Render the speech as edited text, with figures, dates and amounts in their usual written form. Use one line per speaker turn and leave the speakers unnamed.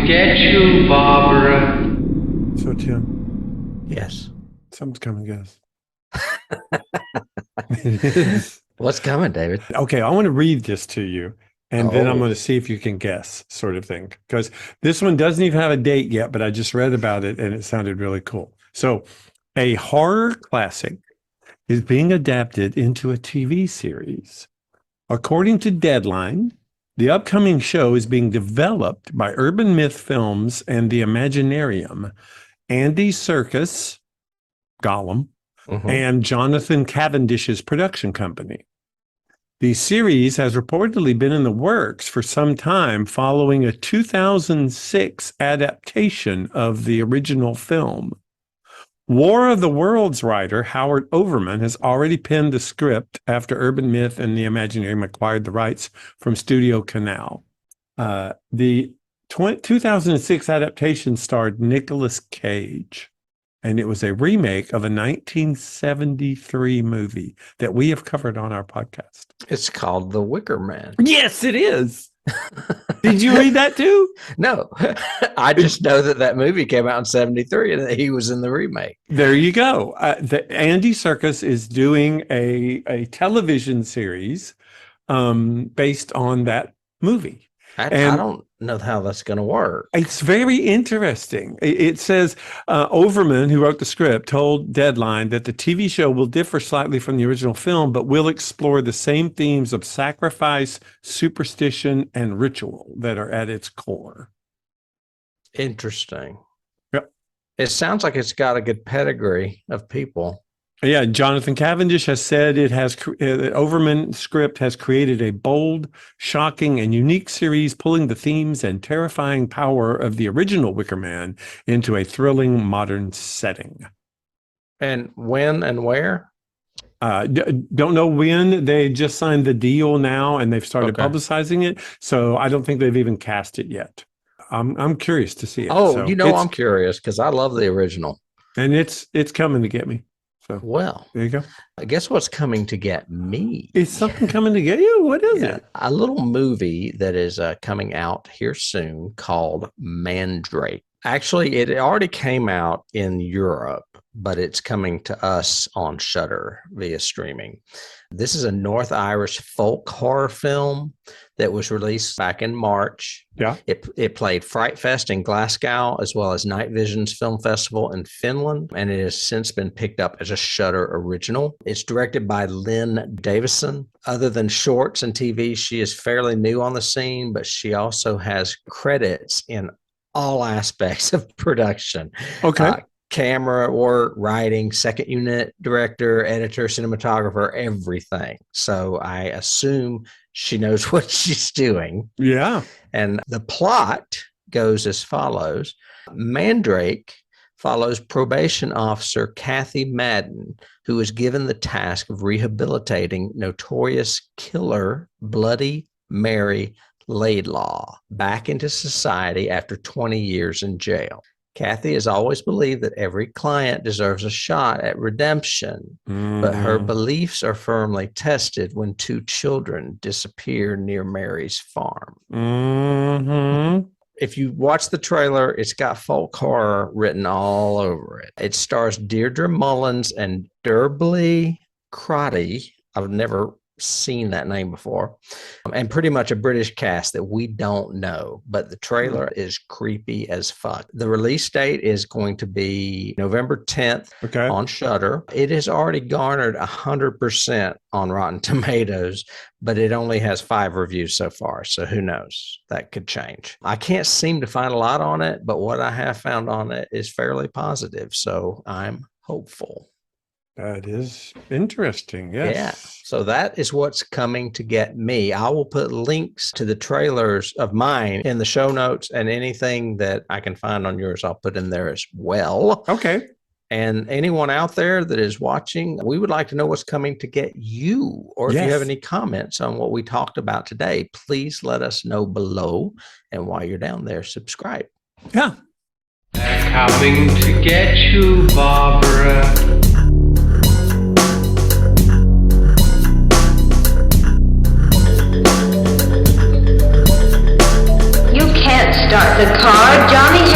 get you, Barbara.
So, Tim.
Yes.
Something's coming, guys. It is.
What's coming, David?
Okay, I want to read this to you, and then I'm going to see if you can guess, sort of thing. Because this one doesn't even have a date yet, but I just read about it, and it sounded really cool. So, a horror classic is being adapted into a TV series. According to Deadline, the upcoming show is being developed by Urban Myth Films and the Imaginarium, Andy Serkis, Gollum, and Jonathan Cavendish's production company. The series has reportedly been in the works for some time following a 2006 adaptation of the original film. War of the Worlds writer Howard Overman has already penned the script after Urban Myth and the Imaginarium acquired the rights from Studio Canal. The 2006 adaptation starred Nicolas Cage, and it was a remake of a 1973 movie that we have covered on our podcast.
It's called The Wicker Man.
Yes, it is. Did you read that too?
No, I just know that movie came out in 73 and that he was in the remake.
There you go. Andy Serkis is doing a television series based on that movie.
I don't know how that's going to work.
It's very interesting. It says Overman, who wrote the script, told Deadline that the TV show will differ slightly from the original film, but will explore the same themes of sacrifice, superstition, and ritual that are at its core.
Interesting.
Yep.
It sounds like it's got a good pedigree of people.
Yeah, Jonathan Cavendish has said it has Overman script has created a bold, shocking, and unique series, pulling the themes and terrifying power of the original Wicker Man into a thrilling modern setting.
And when and where?
Don't know when. They just signed the deal now, and they've started publicizing it. So I don't think they've even cast it yet. I'm curious to see it.
Oh,
so
I'm curious because I love the original,
and it's coming to get me. So,
well,
there you go.
I guess what's coming to get me?
Is something coming to get you? What is it?
A little movie that is coming out here soon called Mandrake. Actually, it already came out in Europe, but it's coming to us on SHUDDER via streaming. This is a North Irish folk horror film that was released back in March.
Yeah.
It played Fright Fest in Glasgow as well as Night Visions Film Festival in Finland, and it has since been picked up as a SHUDDER original. It's directed by Lynn Davison. Other than shorts and TV, she is fairly new on the scene, but she also has credits in all aspects of production.
Okay.
Camera work, writing, second unit director, editor, cinematographer, everything. So I assume she knows what she's doing.
Yeah.
And the plot goes as follows. Mandrake follows probation officer Cathy Madden, who is given the task of rehabilitating notorious killer Bloody Mary Laidlaw back into society after 20 years in jail. Cathy has always believed that every client deserves a shot at redemption, but her beliefs are firmly tested when two children disappear near Mary's farm. If you watch the trailer, it's got folk horror written all over it. It stars Deirdre Mullins and Derbley Crotty. I've never seen that name before, and pretty much a British cast that we don't know, but the trailer is creepy as fuck. The release date is going to be November 10th on SHUDDER. It has already garnered 100% on Rotten Tomatoes, but it only has 5 reviews so far, so who knows? That could change. I can't seem to find a lot on it, but what I have found on it is fairly positive, so I'm hopeful.
That is interesting. Yes.
Yeah. So that is what's coming to get me. I will put links to the trailers of mine in the show notes, and anything that I can find on yours, I'll put in there as well.
Okay.
And anyone out there that is watching, we would like to know what's coming to get you. Or if you have any comments on what we talked about today, please let us know below. And while you're down there, subscribe.
Yeah.
They're coming to get you, Barbara.
Start the car, Johnny